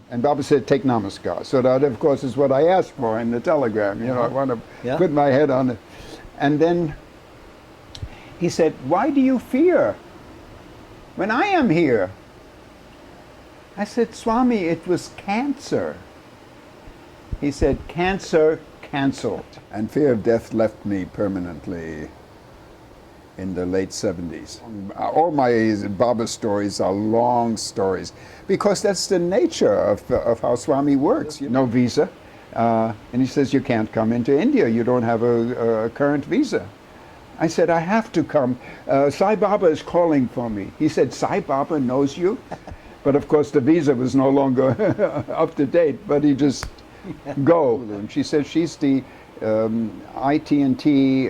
And Baba said, take namaskar. So that, of course, is what I asked for in the telegram. You know, I want to put my head on it. And then he said, why do you fear when I am here? I said, Swami, it was cancer. He said, cancer canceled. And fear of death left me permanently in the late 70s. All my Baba stories are long stories because that's the nature of how Swami works. No visa. And he says, you can't come into India. You don't have a current visa. I said, I have to come. Sai Baba is calling for me. He said, Sai Baba knows you? But of course the visa was no longer up to date, but he just go. And she said she's the IT&T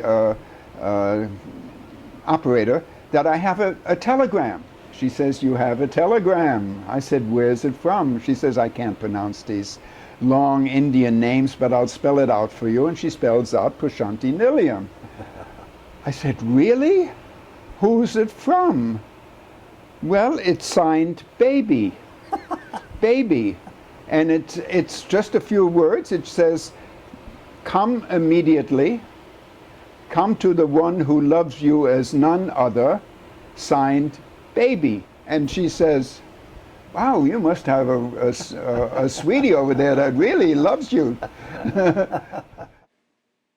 operator, that I have a telegram. She says, you have a telegram. I said, where's it from? She says, I can't pronounce these long Indian names, but I'll spell it out for you. And she spells out Prashanti Nilayam. I said, really? Who's it from? Well, it's signed Baby. Baby. And it's just a few words. It says, come immediately. Come to the one who loves you as none other, signed Baby. And she says, wow, you must have a sweetie over there that really loves you.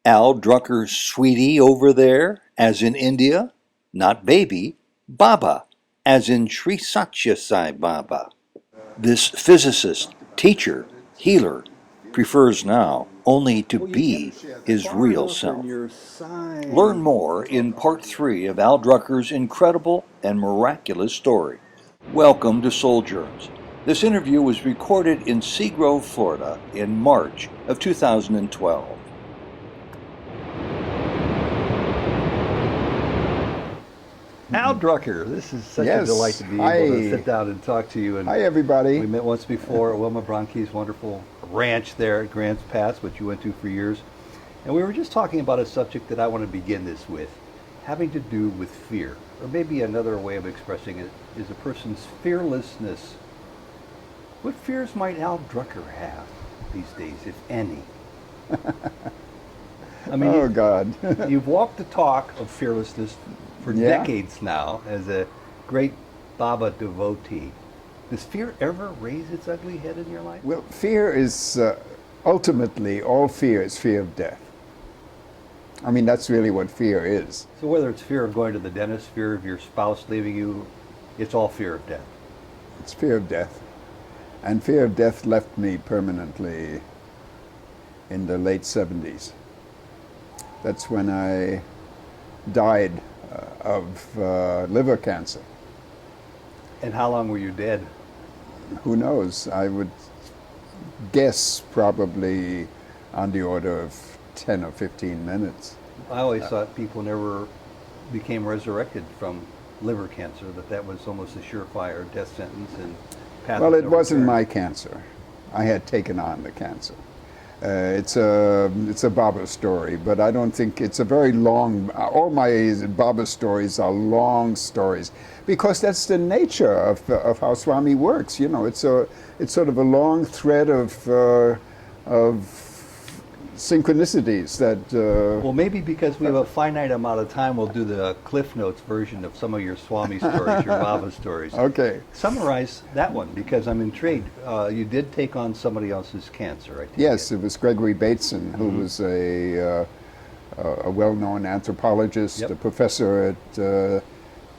Al Drucker's sweetie over there, as in India, not baby, Baba, as in Sri Satya Sai Baba. This physicist, teacher, healer, prefers now only to be his real self. Learn more in Part 3 of Al Drucker's incredible and miraculous story. Welcome to Souljourns. This interview was recorded in Seagrove, Florida in March of 2012. Al Drucker, this is such a delight to be able to sit down and talk to you. And hi, everybody. We met once before at Wilma Bronke's wonderful ranch there at Grants Pass, which you went to for years. And we were just talking about a subject that I want to begin this with, having to do with fear. Or maybe another way of expressing it is a person's fearlessness. What fears might Al Drucker have these days, if any? I mean, God. You've walked the talk of fearlessness for decades now as a great Baba devotee. Does fear ever raise its ugly head in your life? Well, fear is, ultimately, all fear is fear of death. I mean, that's really what fear is. So whether it's fear of going to the dentist, fear of your spouse leaving you, it's all fear of death. It's fear of death. And fear of death left me permanently in the late 70s. That's when I died of liver cancer. And how long were you dead? Who knows? I would guess probably on the order of 10 or 15 minutes. I always thought people never became resurrected from liver cancer, that was almost a surefire death sentence. And well, it wasn't my cancer. I had taken on the cancer. It's a Baba story, but I don't think it's a very long. All my Baba stories are long stories because that's the nature of how Swami works. You know, it's sort of a long thread of synchronicities that. Well, maybe because we have a finite amount of time, we'll do the Cliff Notes version of some of your Swami stories, your Baba stories. Okay. Summarize that one because I'm intrigued. You did take on somebody else's cancer, I think. Yes, it was Gregory Bateson, who was a well-known anthropologist, a professor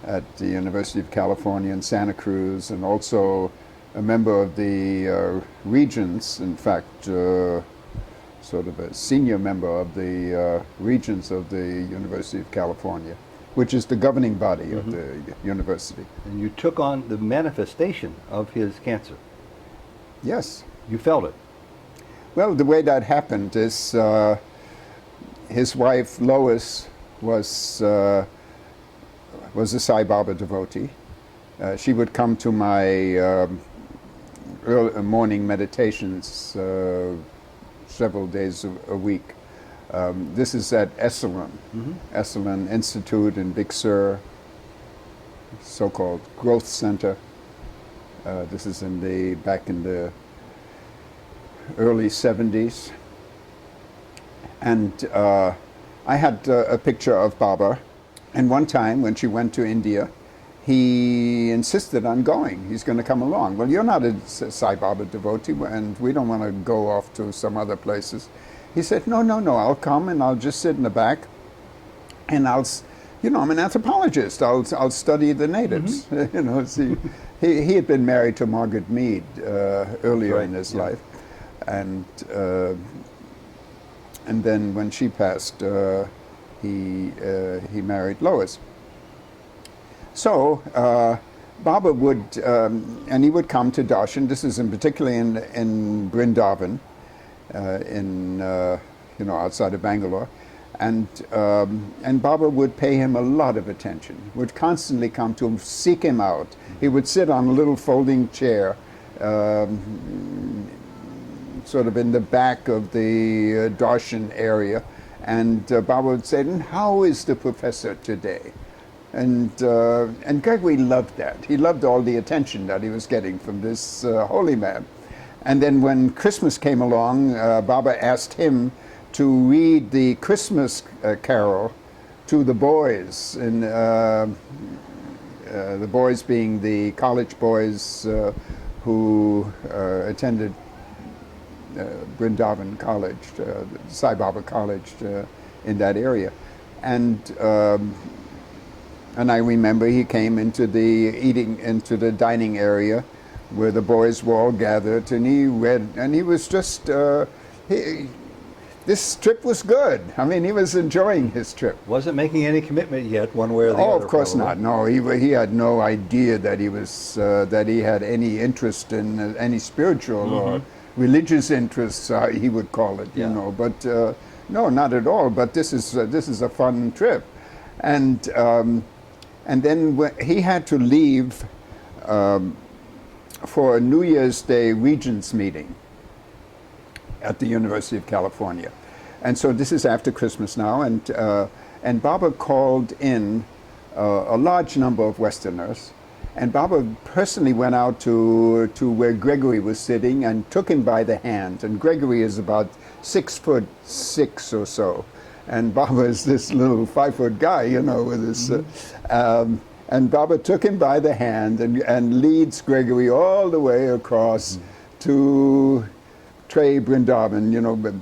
at the University of California in Santa Cruz, and also a member of the Regents. In fact, sort of a senior member of the Regents of the University of California, which is the governing body of the university. And you took on the manifestation of his cancer. Yes. You felt it. Well, the way that happened is his wife Lois was a Sai Baba devotee. She would come to my early morning meditations several days a week. This is at Esalen, Esalen Institute in Big Sur, so-called growth center. This is back in the early 70s. And I had a picture of Baba. And one time when she went to India, he insisted on going. He's going to come along. Well, you're not a Sai Baba devotee, and we don't want to go off to some other places. He said, no, I'll come and I'll just sit in the back, and I'm an anthropologist. I'll study the natives. See, he had been married to Margaret Mead earlier in his life, and then when she passed, he married Lois. So Baba would, and he would come to darshan. This is particularly in Vrindavan, outside of Bangalore, and Baba would pay him a lot of attention. Would constantly come to him, seek him out. He would sit on a little folding chair, sort of in the back of the darshan area, and Baba would say, "And how is the professor today?" And Gregory loved that. He loved all the attention that he was getting from this holy man. And then when Christmas came along, Baba asked him to read the Christmas carol to the boys, and the boys being the college boys who attended Vrindavan College, Sai Baba College in that area. And I remember he came into the dining area where the boys were all gathered, and he read, and he was just, this trip was good. I mean, he was enjoying his trip. Wasn't making any commitment yet, one way or the other. Oh, of course probably. not. No, he had no idea that he had any interest in any spiritual or religious interests, he would call it, you know. But no, not at all. But this is a fun trip, and then he had to leave for a New Year's Day Regents meeting at the University of California. And so this is after Christmas now, and Baba called in a large number of Westerners, and Baba personally went out to where Gregory was sitting and took him by the hand, and Gregory is about 6'6" or so, and Baba is this little 5-foot guy, with his, and Baba took him by the hand and leads Gregory all the way across to Trey Brindavan,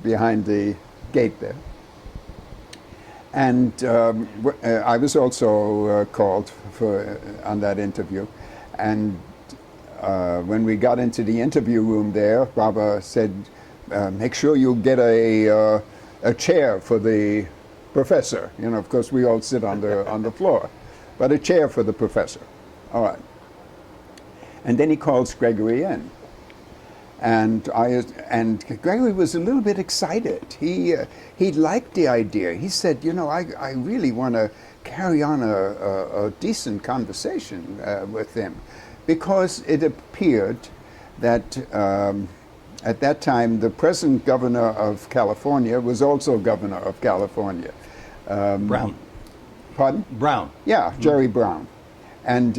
behind the gate there. And I was also called on that interview. And when we got into the interview room there, Baba said, make sure you get a chair for the professor. Of course, we all sit on the floor. But a chair for the professor. All right. And then he calls Gregory in. And Gregory was a little bit excited. He liked the idea. He said, I really want to carry on a decent conversation with him, because it appeared that at that time the present governor of California was also governor of California. Brown. Pardon? Brown. Yeah, Jerry Brown, and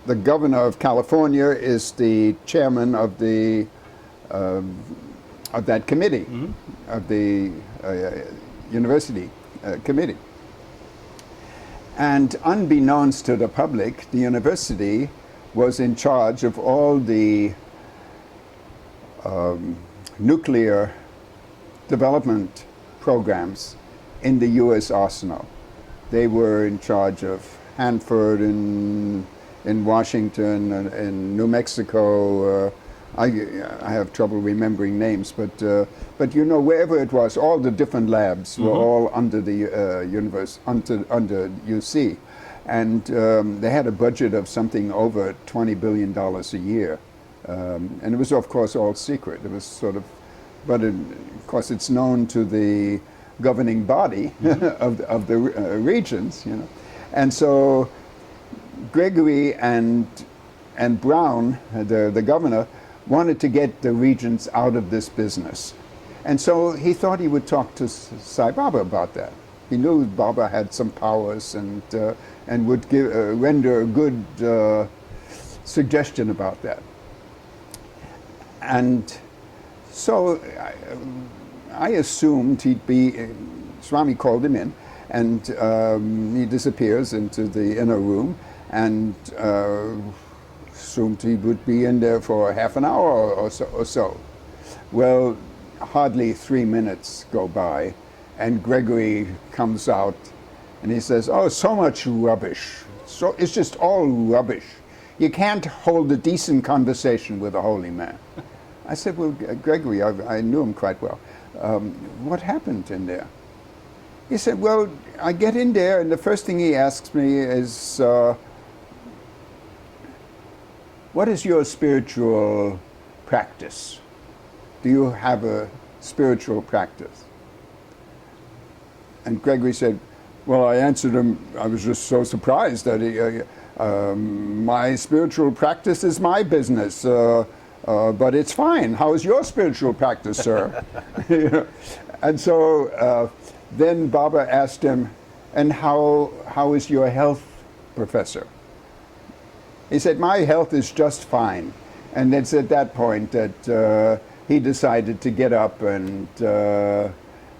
the governor of California is the chairman of that committee, of the university committee. And unbeknownst to the public, the university was in charge of all the nuclear development programs in the U.S. arsenal. They were in charge of Hanford in Washington and in New Mexico. I have trouble remembering names, but wherever it was, all the different labs were all under the under UC, and they had a budget of something over $20 billion a year, and it was of course all secret. It was sort of, but of course it's known to the governing body of the regions, and so Gregory and Brown, the governor, wanted to get the regents out of this business. And so he thought he would talk to Sai Baba about that. He knew Baba had some powers and would render a good suggestion about that. And so I assumed he'd be, Swami called him in, and he disappears into the inner room, and assumed he would be in there for half an hour or so. Well, hardly 3 minutes go by, and Gregory comes out, and he says, "Oh, so much rubbish. So it's just all rubbish. You can't hold a decent conversation with a holy man." I said, "Well, Gregory," I knew him quite well, "what happened in there?" He said, "Well, I get in there, and the first thing he asks me is, what is your spiritual practice? Do you have a spiritual practice?" And Gregory said, well, I answered him, I was just so surprised that my spiritual practice is my business, but it's fine. How is your spiritual practice, sir? You know? And so then Baba asked him, and how is your health, Professor? He said, my health is just fine. And it's at that point that he decided to get up and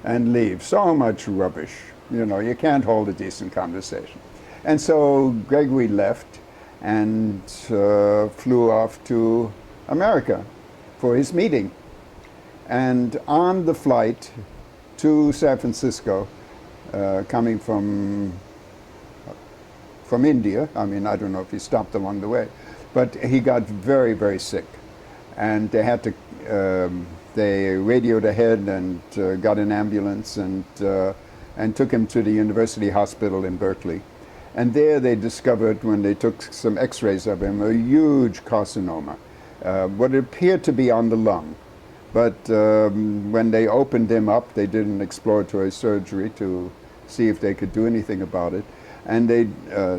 leave. So much rubbish. You know, you can't hold a decent conversation. And so Gregory left and flew off to America for his meeting. And on the flight to San Francisco, coming from India, I mean, I don't know if he stopped along the way, but he got very, very sick. And they had to, they radioed ahead and got an ambulance and took him to the University Hospital in Berkeley. And there they discovered, when they took some x-rays of him, a huge carcinoma, what appeared to be on the lung. But when they opened him up, they did an exploratory surgery to see if they could do anything about it. And they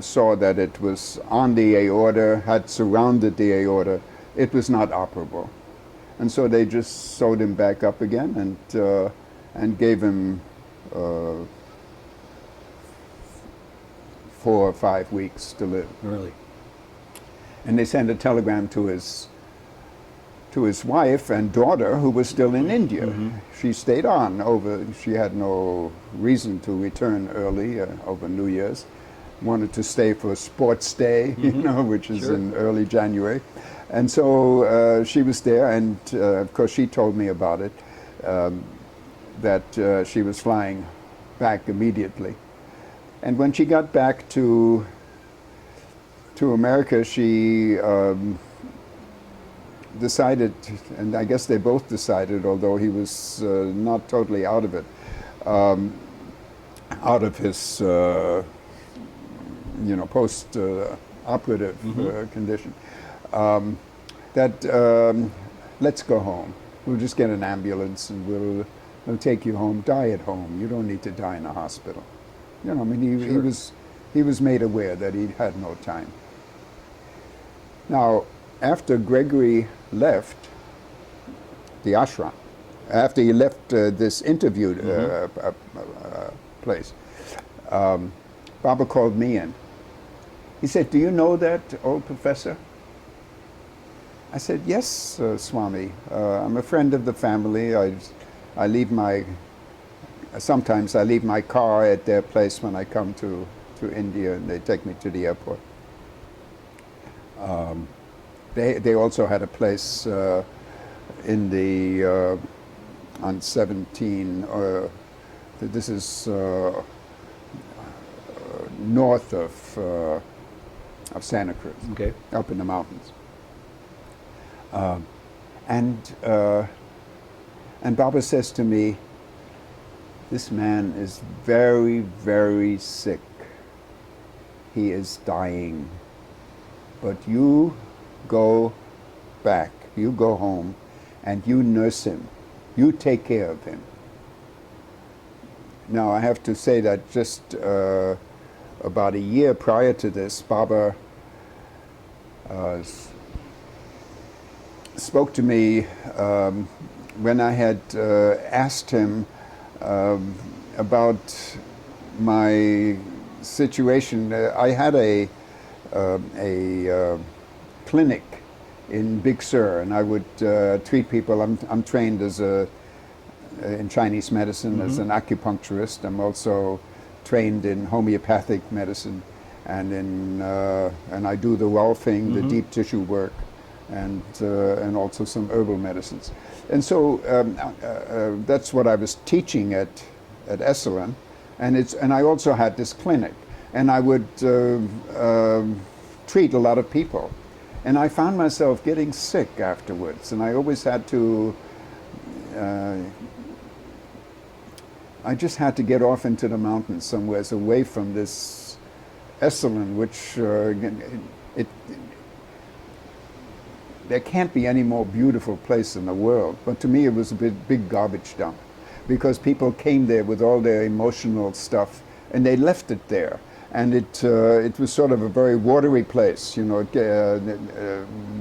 saw that it was on the aorta, had surrounded the aorta. It was not operable. And so they just sewed him back up again and gave him 4 or 5 weeks to live. Really? And they sent a telegram to his wife and daughter, who was still in India. Mm-hmm. She stayed on over. She had no reason to return early over New Year's. Wanted to stay for a sports day, mm-hmm. you know, which is in early January. And so she was there, and of course she told me about it, that she was flying back immediately. And when she got back to America, she decided, and I guess they both decided, although he was not totally out of it, out of his post-operative mm-hmm. Condition, that let's go home. We'll just get an ambulance and we'll take you home. Die at home. You don't need to die in a hospital. You know, I mean, he was made aware that he had no time. Now, after Gregory left the ashram, after he left this interview mm-hmm. Place, Baba called me in. He said, "Do you know that old professor?" I said, "Yes, Swami. I'm a friend of the family. Sometimes I leave my car at their place when I come to India, and they take me to the airport." They also had a place in the on 17. This is north of Santa Cruz, okay, up in the mountains. And Baba says to me, "This man is very, very sick. He is dying. But you go back, you go home, and you nurse him. You take care of him." Now, I have to say that just about a year prior to this, Baba spoke to me when I had asked him about my situation. I had a clinic in Big Sur, and I would treat people. I'm trained as in Chinese medicine as an acupuncturist. I'm also trained in homeopathic medicine, and I do the Rolfing, the deep tissue work, and also some herbal medicines. And so that's what I was teaching at Esalen, and I also had this clinic, and I would treat a lot of people, and I found myself getting sick afterwards, and I always had to. I just had to get off into the mountains somewhere away from this Esalen, which there can't be any more beautiful place in the world. But to me, it was a big garbage dump, because people came there with all their emotional stuff, and they left it there. And it was sort of a very watery place, you know,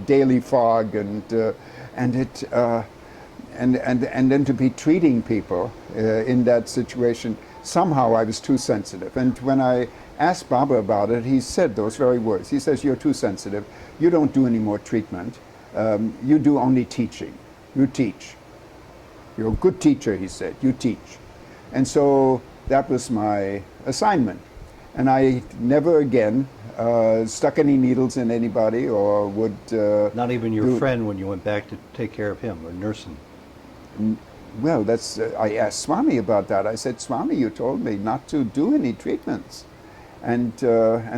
daily fog, and then to be treating people in that situation, somehow I was too sensitive. And when I asked Baba about it, he said those very words. He says, "You're too sensitive. You don't do any more treatment. You do only teaching. You teach. You're a good teacher," he said. "You teach." And so that was my assignment. And I never again stuck any needles in anybody, or would... Not even your friend when you went back to take care of him or nurse him? Well, that's... I asked Swami about that. I said, "Swami, you told me not to do any treatments." And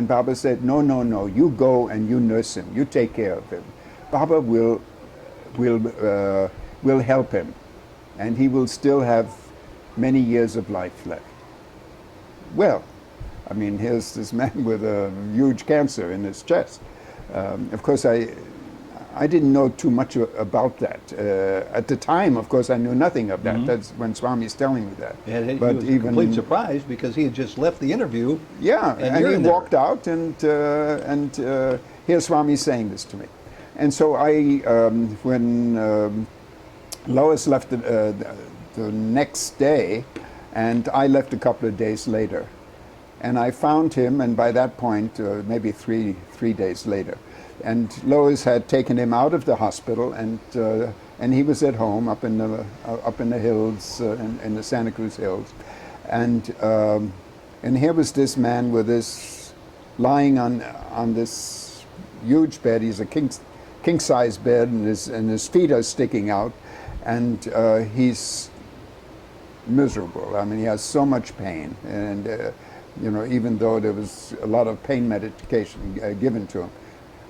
Baba said, no, you go and you nurse him. You take care of him. Baba will help him, and he will still have many years of life left. Well, I mean, here's this man with a huge cancer in his chest. Of course, I didn't know too much about that. At the time, of course, I knew nothing of that. That's when Swami's telling me that. And but it was a complete surprise, because he had just left the interview. Yeah, and he walked out, and here Swami saying this to me. And so when Lois left the next day, and I left a couple of days later, and I found him, and by that point, maybe three days later, and Lois had taken him out of the hospital, and he was at home up in the hills, in the Santa Cruz hills, and here was this man with this lying on this huge bed. He's a king size bed, and his feet are sticking out, and he's miserable. I mean, he has so much pain, and you know, even though there was a lot of pain medication given to him.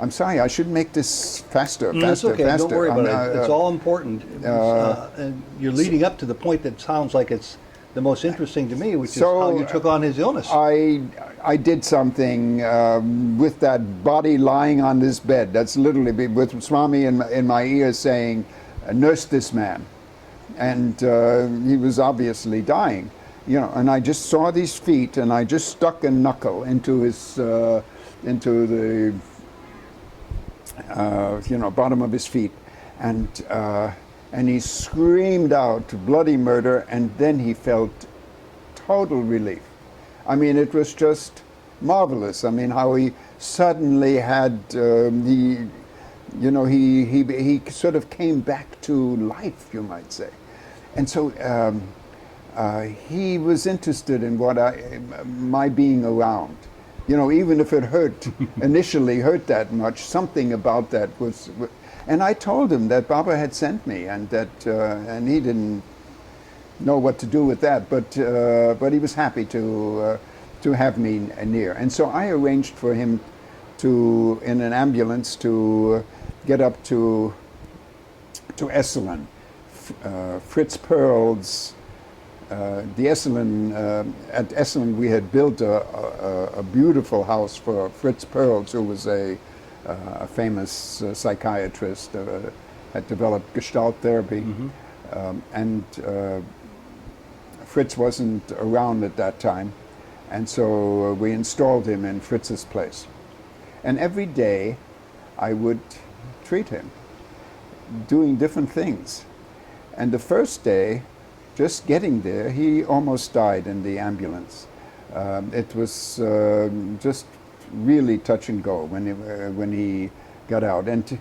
I'm sorry, I should make this faster. It's okay, faster. Don't worry about it. It's all important. And you're leading up to the point that sounds like it's the most interesting to me, which is how you took on his illness. I did something with that body lying on this bed. That's literally with Swami in my ear saying, "Nurse this man." And he was obviously dying. You know, and I just saw these feet, and I just stuck a knuckle into his, into the, bottom of his feet, and he screamed out bloody murder, and then he felt total relief. I mean, it was just marvelous. I mean, how he suddenly had he sort of came back to life, you might say, and so. He was interested in my being around. You know, even if it initially hurt that much, something about that was, and I told him that Baba had sent me, and that, and he didn't know what to do with that, but he was happy to have me near. And so I arranged for him in an ambulance, to get up to Esalen. Fritz Perl's, at Esalen we had built a beautiful house for Fritz Perls, who was a famous psychiatrist, had developed Gestalt therapy, and Fritz wasn't around at that time, and so we installed him in Fritz's place. And every day I would treat him, doing different things. And the first day, just getting there, he almost died in the ambulance. It was just really touch and go when he got out. And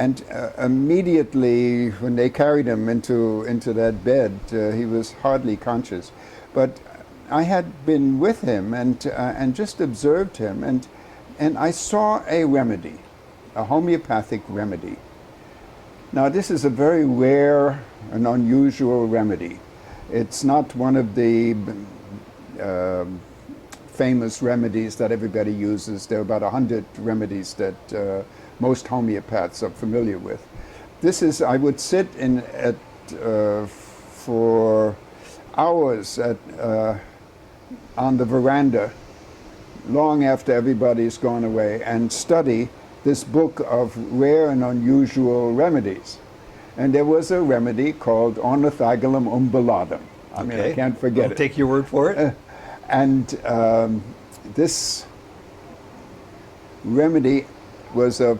And immediately when they carried him into that bed, he was hardly conscious. But I had been with him and just observed him, and I saw a remedy, a homeopathic remedy. Now this is a very rare and unusual remedy. It's not one of the famous remedies that everybody uses. There are about 100 remedies that most homeopaths are familiar with. This is, I would sit for hours on the veranda long after everybody's gone away and study this book of rare and unusual remedies. And there was a remedy called Ornithogalum umbellatum. I mean, I can't forget it. I'll take your word for it. And this remedy was a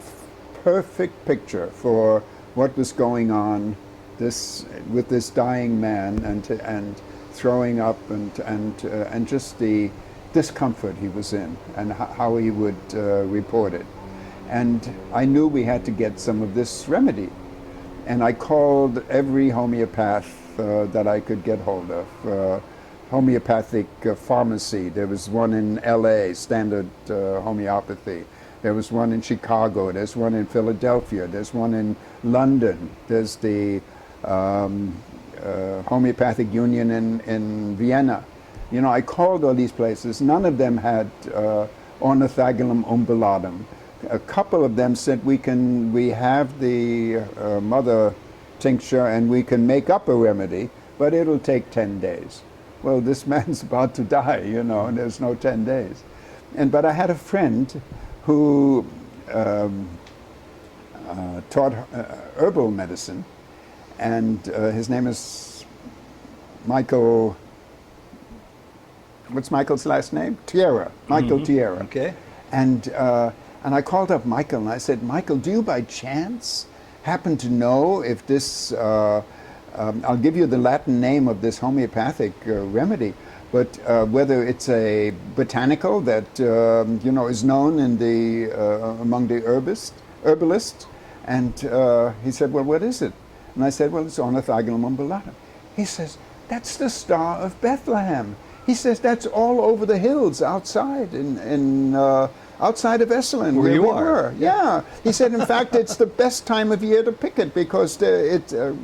perfect picture for what was going on with this dying man and throwing up and just the discomfort he was in and how he would report it. And I knew we had to get some of this remedy. And I called every homeopath that I could get hold of. Homeopathic pharmacy. There was one in LA, Standard Homeopathy. There was one in Chicago. There's one in Philadelphia. There's one in London. There's the Homeopathic Union in Vienna. You know, I called all these places. None of them had Ornithogalum umbellatum. A couple of them said we have the mother tincture and we can make up a remedy, but it'll take 10 days. Well, this man's about to die, you know, and there's no 10 days. But I had a friend who taught herbal medicine, and his name is Michael. What's Michael's last name? Tierra. Michael Tierra. Okay. And I called up Michael and I said, Michael, do you by chance happen to know if this, I'll give you the Latin name of this homeopathic remedy, but whether it's a botanical that, you know, is known in among the herbalists. And he said, well, what is it? And I said, well, it's Ornithogalum umbellatum. He says, that's the Star of Bethlehem. He says, that's all over the hills outside outside of Esselen, where you were. Yeah. He said, in fact, it's the best time of year to pick it because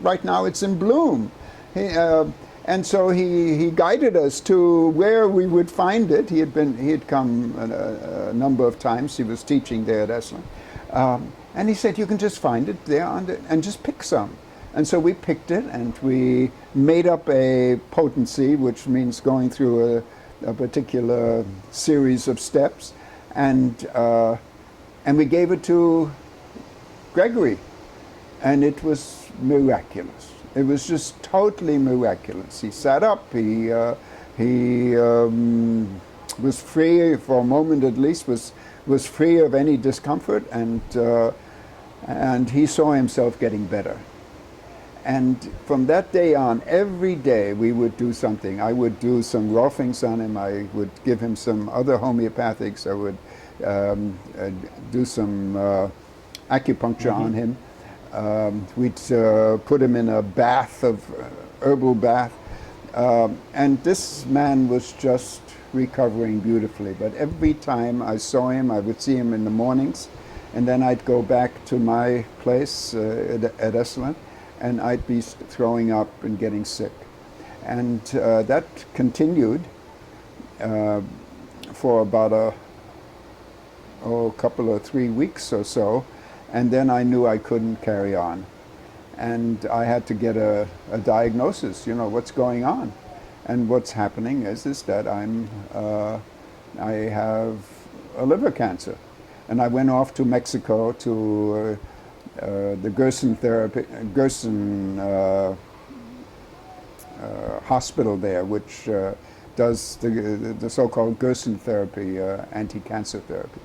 right now it's in bloom. And so he guided us to where we would find it. He had come a number of times. He was teaching there at Esselen. And he said, you can just find it there and just pick some. And so we picked it and we made up a potency, which means going through a particular series of steps. And we gave it to Gregory, and it was miraculous. It was just totally miraculous. He sat up. He was free for a moment, at least. Was free of any discomfort, and he saw himself getting better. And from that day on, every day we would do something. I would do some raw things on him. I would give him some other homeopathics. I would do some acupuncture on him. We'd put him in a bath herbal bath. And this man was just recovering beautifully. But every time I saw him, I would see him in the mornings. And then I'd go back to my place at Esselen. And I'd be throwing up and getting sick. And that continued for about a couple of 3 weeks or so. And then I knew I couldn't carry on. And I had to get a diagnosis, you know, what's going on. And what's happening is that I have a liver cancer. And I went off to Mexico to the Gerson hospital there, which does the so-called Gerson therapy, anti-cancer therapy.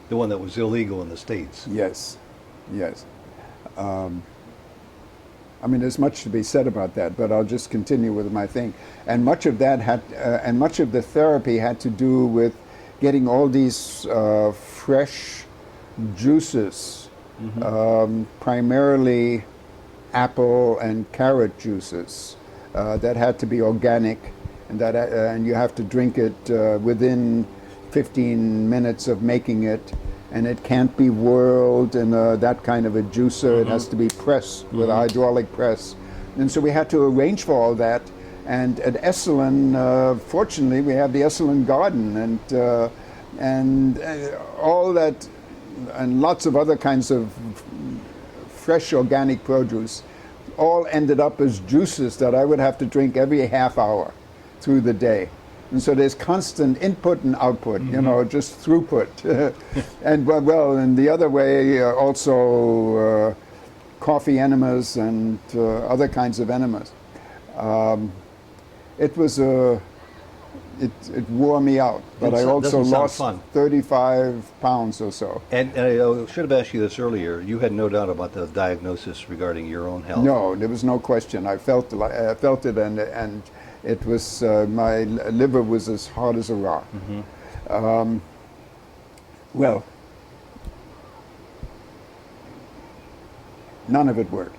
The one that was illegal in the States. Yes, yes. I mean, there's much to be said about that, but I'll just continue with my thing. And much of that and much of the therapy had to do with getting all these fresh juices primarily apple and carrot juices that had to be organic, and you have to drink it within 15 minutes of making it, and it can't be whirled in that kind of a juicer. It has to be pressed with a hydraulic press. And so we had to arrange for all that. And at Esalen, fortunately, we have the Esalen garden, and all that, and lots of other kinds of fresh organic produce, all ended up as juices that I would have to drink every half hour through the day. And so there's constant input and output, just throughput. And well, in the other way, also coffee enemas and other kinds of enemas. It was it wore me out, but I also lost 35 pounds or so. And I should have asked you this earlier. You had no doubt about the diagnosis regarding your own health. No, there was no question. I felt it, and it was my liver was as hard as a rock. Well, none of it worked.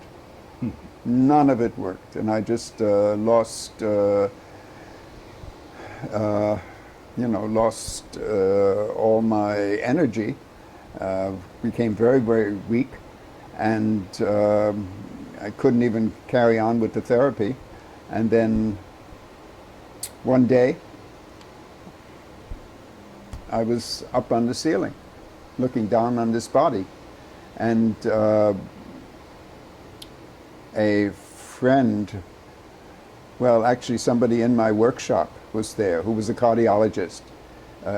None of it worked, and I just lost. Lost all my energy, became very, very weak, and I couldn't even carry on with the therapy. And then one day, I was up on the ceiling, looking down on this body, and a friend, well, actually somebody in my workshop was there, who was a cardiologist.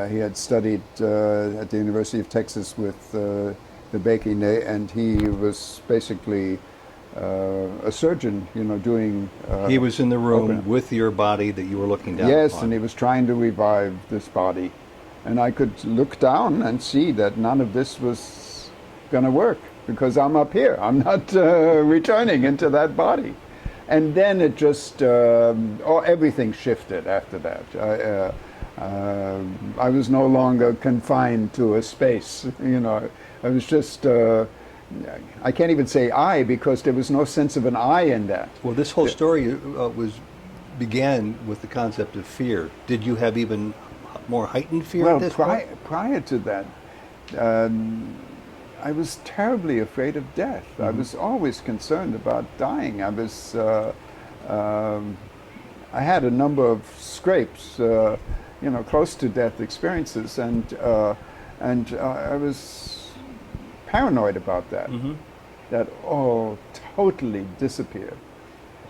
He had studied at the University of Texas with the Bateson, and he was basically a surgeon, doing... he was in the room with your body that you were looking down Yes, upon. And he was trying to revive this body. And I could look down and see that none of this was going to work, because I'm up here. I'm not returning into that body. And then it just, everything shifted after that. I was no longer confined to a space, I was just, I can't even say I, because there was no sense of an I in that. Well, this whole story began with the concept of fear. Did you have even more heightened fear at this point? Prior to that, I was terribly afraid of death. I was always concerned about dying. I was, I had a number of scrapes, close to death experiences, and I was paranoid about that. That all totally disappeared.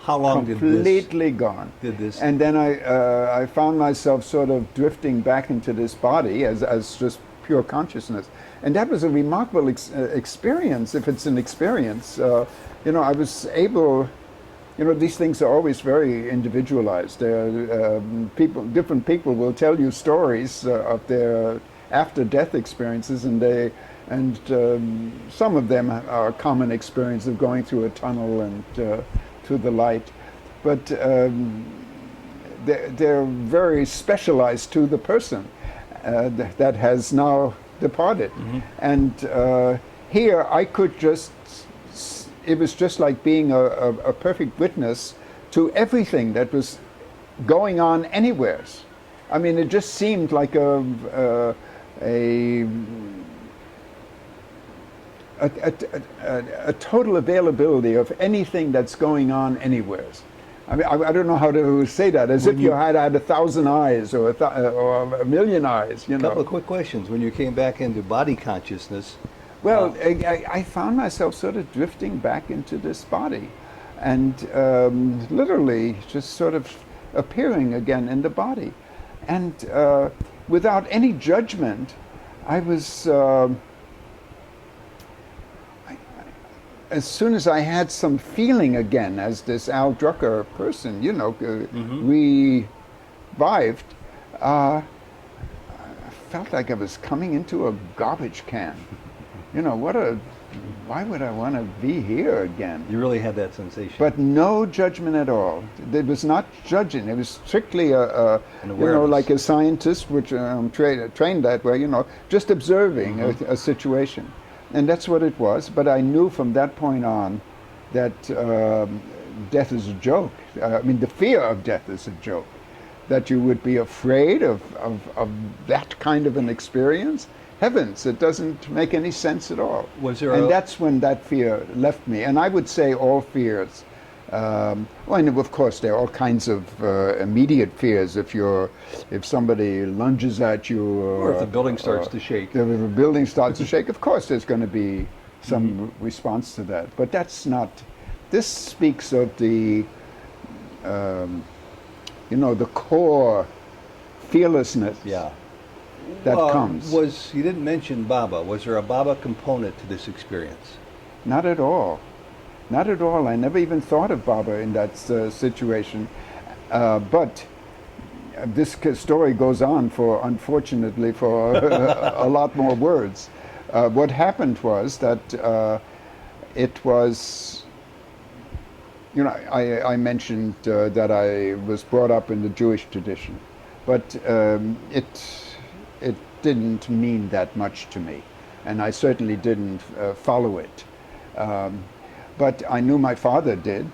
How long completely gone. Did this? And then I found myself sort of drifting back into this body as just pure consciousness. And that was a remarkable experience, if it's an experience. I was able, these things are always very individualized. Different people will tell you stories of their after-death experiences, and some of them are a common experience of going through a tunnel and to the light. But they're very specialized to the person that has now departed. And here I could just, it was just like being a perfect witness to everything that was going on anywhere. I mean, it just seemed like a total availability of anything that's going on anywhere. I mean, I don't know how to say that, as if you had 1,000 eyes or a million eyes, A couple of quick questions. When you came back into body consciousness... Well, I found myself sort of drifting back into this body, and literally just sort of appearing again in the body. And without any judgment, I was... as soon as I had some feeling again, as this Al Drucker person, revived, I felt like I was coming into a garbage can. Why would I want to be here again? You really had that sensation. But no judgment at all. It was not judging. It was strictly like a scientist, which I'm trained that way, just observing a situation. And that's what it was. But I knew from that point on that death is a joke. I mean, the fear of death is a joke. That you would be afraid of that kind of an experience. Heavens, it doesn't make any sense at all. And that's when that fear left me. And I would say all fears. Well, and of course, there are all kinds of immediate fears. If somebody lunges at you, or if the building starts to shake. If a building starts to shake, of course, there's going to be some response to that. But that's not. This speaks of the, the core fearlessness. Yeah. That comes. You didn't mention Baba. Was there a Baba component to this experience? Not at all. Not at all. I never even thought of Baba in that situation. But this story goes on unfortunately, for a lot more words. What happened was that it was, I mentioned that I was brought up in the Jewish tradition, but it didn't mean that much to me, and I certainly didn't follow it. But I knew my father did,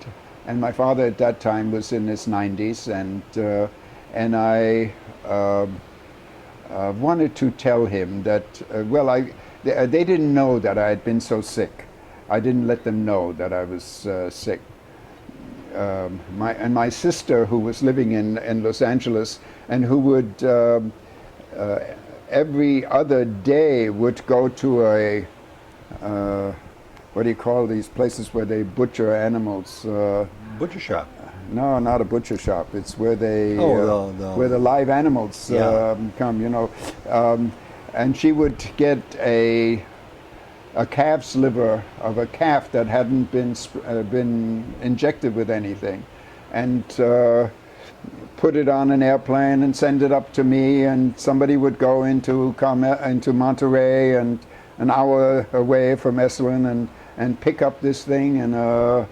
and my father at that time was in his 90s, and I wanted to tell him that, they didn't know that I had been so sick. I didn't let them know that I was sick. My sister, who was living in Los Angeles, and who would every other day would go to a what do you call these places where they butcher animals? Butcher shop. No, not a butcher shop. It's where they where the live animals come. And she would get a calf's liver of a calf that hadn't been injected with anything, and put it on an airplane and send it up to me, and somebody would go into Monterey and an hour away from Esalen and pick up this thing in a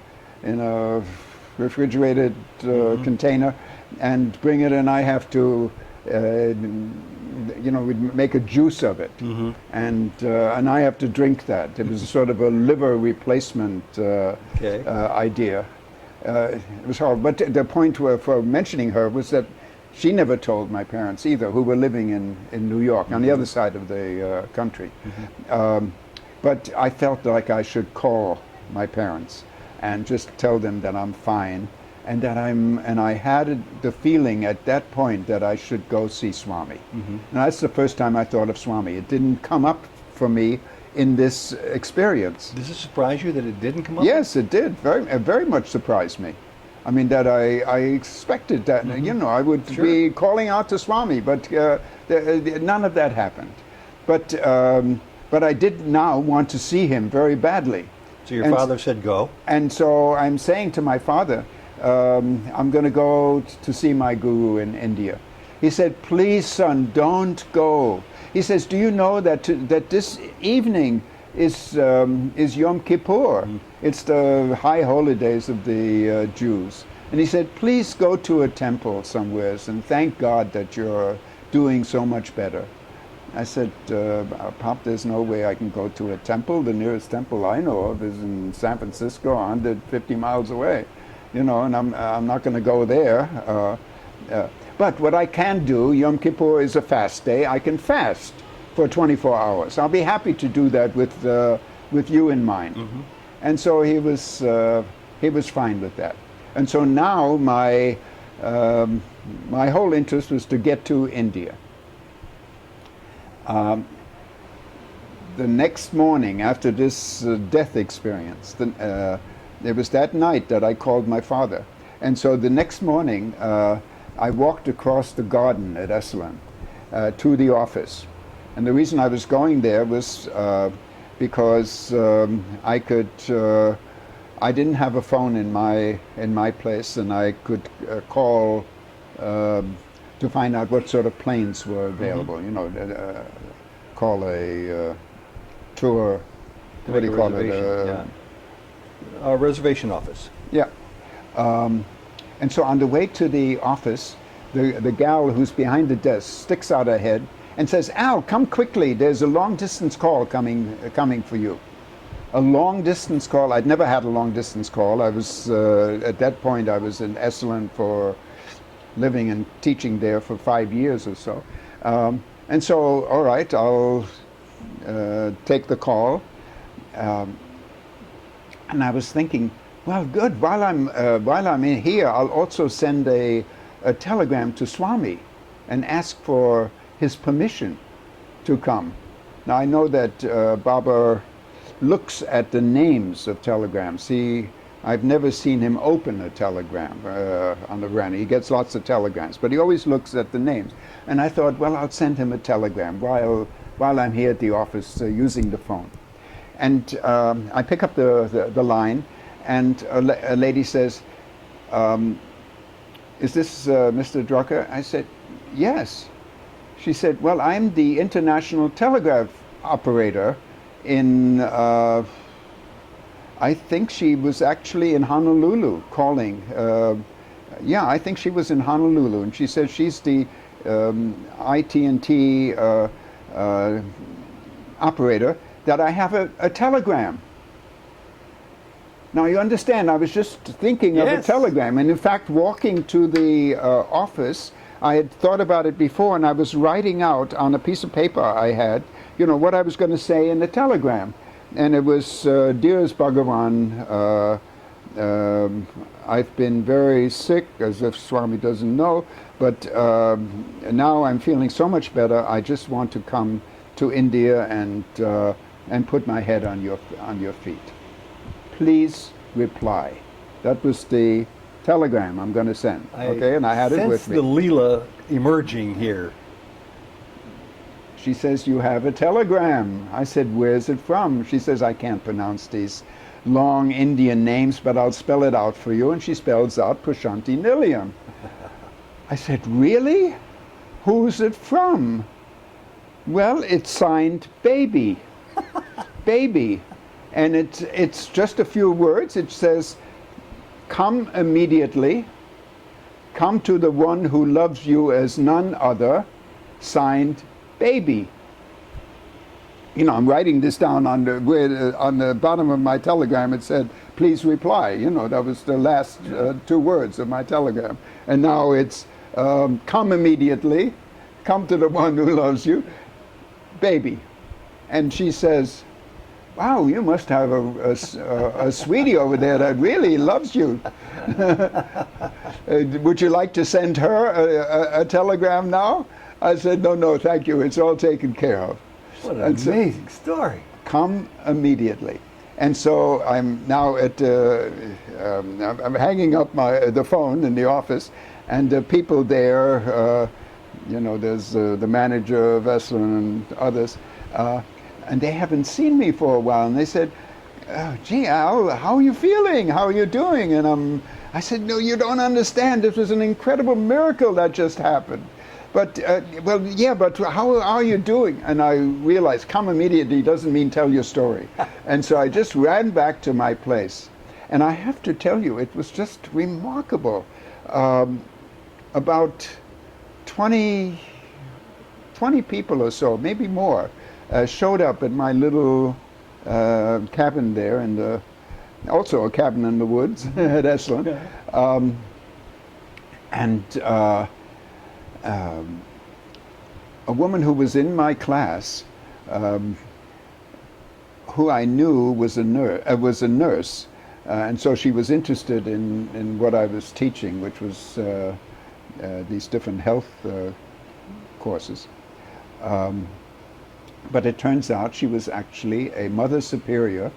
refrigerated container and bring it, and I have to we'd make a juice of it, and I have to drink that. It was sort of a liver replacement idea. It was horrible. But the point for mentioning her was that she never told my parents either, who were living in New York, on the other side of the country. But I felt like I should call my parents and just tell them that I'm fine, and that I had the feeling at that point that I should go see Swami. And that's the first time I thought of Swami. It didn't come up for me in this experience. Does it surprise you that it didn't come up? Yes, it did. Very much surprised me. I mean, that I expected that, I would be calling out to Swami, but none of that happened. But I did now want to see him very badly. So your father said go? And so I'm saying to my father, I'm going to go to see my guru in India. He said, please, son, don't go. He says, do you know that this evening is Yom Kippur? It's the high holidays of the Jews. And he said, please go to a temple somewhere and thank God that you're doing so much better. I said, Pop, there's no way I can go to a temple. The nearest temple I know of is in San Francisco, 150 miles away. And I'm not going to go there. But what I can do, Yom Kippur is a fast day. I can fast for 24 hours. I'll be happy to do that with you in mind. And so he was fine with that. And so now my whole interest was to get to India. The next morning after this death experience, it was that night that I called my father. And so the next morning, I walked across the garden at Esalen to the office. And the reason I was going there was because I didn't have a phone in my place, and I could call to find out what sort of planes were available. Call a tour. What do you call it? A reservation office. Yeah. And so on the way to the office, the gal who's behind the desk sticks out her head and says, Al, come quickly. There's a long-distance call coming for you. A long-distance call. I'd never had a long-distance call. I was, at that point, I was in Esalen for living and teaching there for 5 years or so. And so, all right, I'll take the call. And I was thinking, well, good. While I'm in here, I'll also send a telegram to Swami and ask for his permission to come. Now I know that Baba looks at the names of telegrams. I've never seen him open a telegram on the veranda. He gets lots of telegrams, but he always looks at the names. And I thought, well, I'll send him a telegram while I'm here at the office using the phone. And I pick up the line, and a lady says, is this Mr. Drucker? I said, yes. She said, well, I'm the international telegraph operator in, I think she was actually in Honolulu calling. Yeah, I think she was in Honolulu, and she said she's the IT&T operator, that I have a telegram. Now you understand, I was just thinking of a telegram, and in fact walking to the office, I had thought about it before, and I was writing out on a piece of paper I had, you know, what I was going to say in the telegram. And it was, Dearest Bhagavan, I've been very sick, as if Swami doesn't know, but now I'm feeling so much better, I just want to come to India and put my head on your feet. Please reply. That was the telegram I'm going to send. Okay, and I had it with me. The Leela emerging here. She says, you have a telegram. I said, where's it from? She says, I can't pronounce these long Indian names, but I'll spell it out for you. And she spells out Prashanti Nilayam. I said, really? Who's it from? Well, it's signed Baby. Baby. And it's just a few words. It says, come immediately, come to the one who loves you as none other, signed Baby. You know, I'm writing this down on the bottom of my telegram. It said, please reply. You know, that was the last 2 words of my telegram. And now it's, come immediately, come to the one who loves you, Baby. And she says, wow, you must have a sweetie over there that really loves you. Would you like to send her a telegram now? I said, no, thank you. It's all taken care of. What an amazing story. Come immediately. And so I'm now I'm hanging up the phone in the office, and the people there, you know, there's the manager of Esalen and others, and they haven't seen me for a while, and they said, gee, Al, how are you feeling? How are you doing? And I said, no, you don't understand. This was an incredible miracle that just happened. But, well, yeah, but how are you doing? And I realized, come immediately doesn't mean tell your story. And so I just ran back to my place. And I have to tell you, it was just remarkable. About 20 people or so, maybe more, showed up at my little cabin there, and also a cabin in the woods at Esalen. A woman who was in my class, who I knew was a nurse, and so she was interested in what I was teaching, which was these different health courses. But it turns out she was actually a mother superior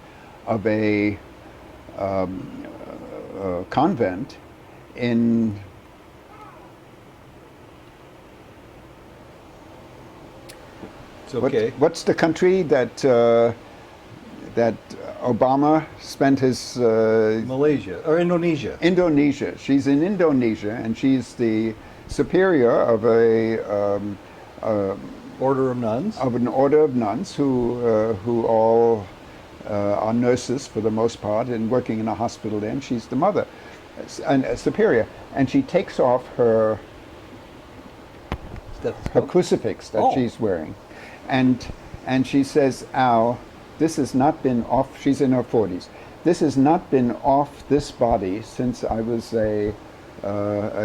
of a convent in Okay. What's the country that that Obama spent his Malaysia or Indonesia? Indonesia. She's in Indonesia, and she's the superior of Order of nuns. Of an order of nuns who all are nurses for the most part and working in a hospital there. And she's the mother and superior, and she takes off her her crucifix that she's wearing. And she says, Al, this has not been off, she's in her 40s, this has not been off this body since I was a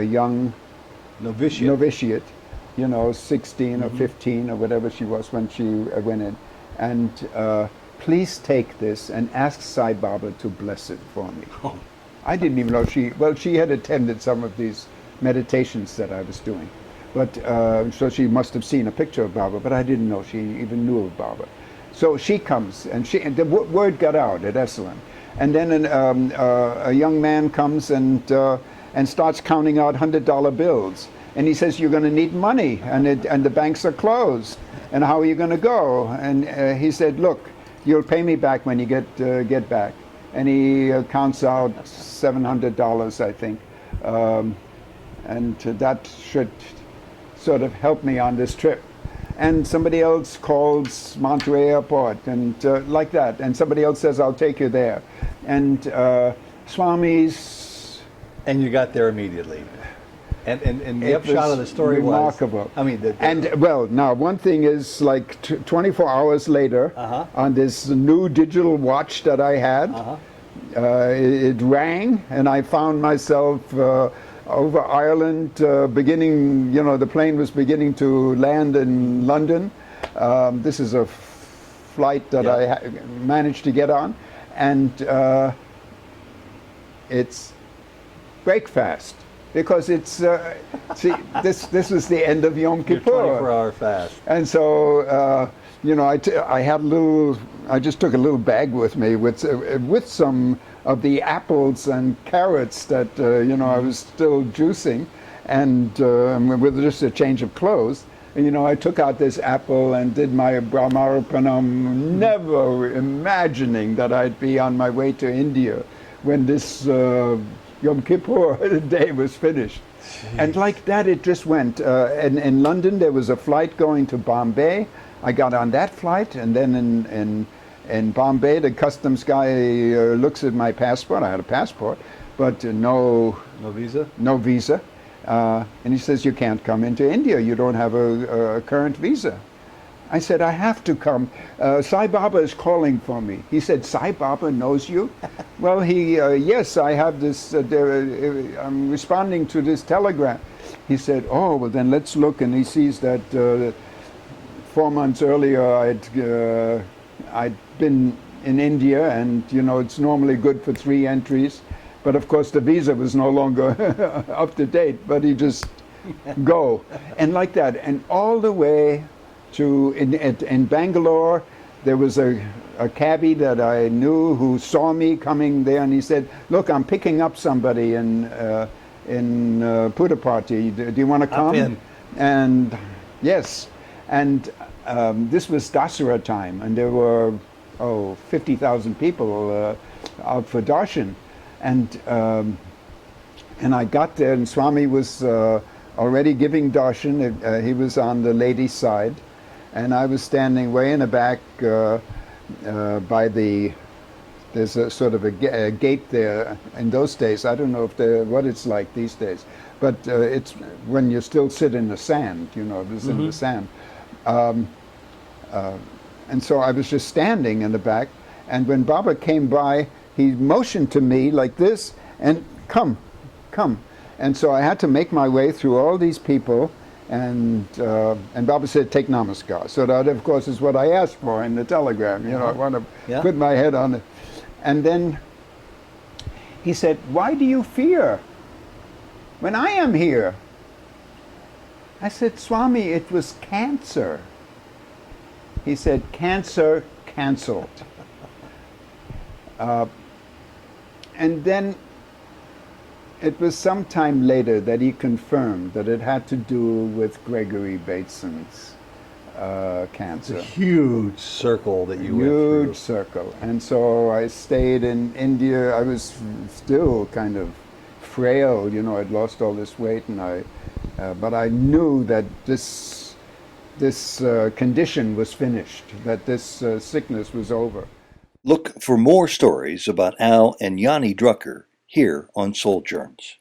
young novitiate, 16 or 15 or whatever she was when she went in. And please take this and ask Sai Baba to bless it for me. Oh. I didn't even know she had attended some of these meditations that I was doing. But so she must have seen a picture of Baba, but I didn't know she even knew of Baba. So she comes, and the word got out at Esalen. And then a young man comes and starts counting out $100 bills. And he says, you're going to need money, and the banks are closed. And how are you going to go? And he said, look, you'll pay me back when you get back. And he counts out $700, I think. And that should sort of help me on this trip. And somebody else calls Monterey Airport, and like that. And somebody else says, I'll take you there. And Swami's... And you got there immediately. And the upshot of the story remarkable. Was... I mean... now, one thing is, like 24 hours later, on this new digital watch that I had, it rang, and I found myself... over Ireland, beginning, the plane was beginning to land in London. This is a flight that I managed to get on, and it's breakfast because it's see this was the end of Yom Kippur. 24-hour fast. And so I had I just took a little bag with me with some of the apples and carrots that I was still juicing, and with just a change of clothes. And, I took out this apple and did my Brahmarapanam, never imagining that I'd be on my way to India when this Yom Kippur day was finished. Jeez. And like that, it just went. In London, there was a flight going to Bombay. I got on that flight, and then in Bombay, the customs guy looks at my passport. I had a passport, but no visa. No visa, and he says, "You can't come into India. You don't have a current visa." I said, "I have to come. Sai Baba is calling for me." He said, "Sai Baba knows you?" Well, yes, I have this. I'm responding to this telegram. He said, "Oh, well, then let's look." And he sees that 4 months earlier, I'd been in India, and it's normally good for 3 entries, but of course the visa was no longer up to date. But he just go, and like that, and all the way to in Bangalore, there was a cabbie that I knew who saw me coming there, and he said, "Look, I'm picking up somebody in Puttaparthi. Do you want to come?" Up in. And yes, and this was Dasara time, and there were 50,000 people out for darshan, and I got there, and Swami was already giving darshan. He was on the ladies' side, and I was standing way in the back by there's a sort of a gate there in those days. I don't know what it's like these days, but it's when you still sit in the sand, it was in the sand. And so I was just standing in the back, and when Baba came by, he motioned to me like this, and come. And so I had to make my way through all these people, and Baba said, "Take namaskar." So that, of course, is what I asked for in the telegram. I want to put my head on it. And then he said, "Why do you fear when I am here?" I said, "Swami, it was cancer." He said, "Cancer canceled." And then it was some time later that he confirmed that it had to do with Gregory Bateson's cancer. It's a huge circle that you went through. Huge circle. And so I stayed in India. I was still kind of frail, I'd lost all this weight, and but I knew that this condition was finished, that this sickness was over. Look for more stories about Al and Yanni Drucker here on Souljourns.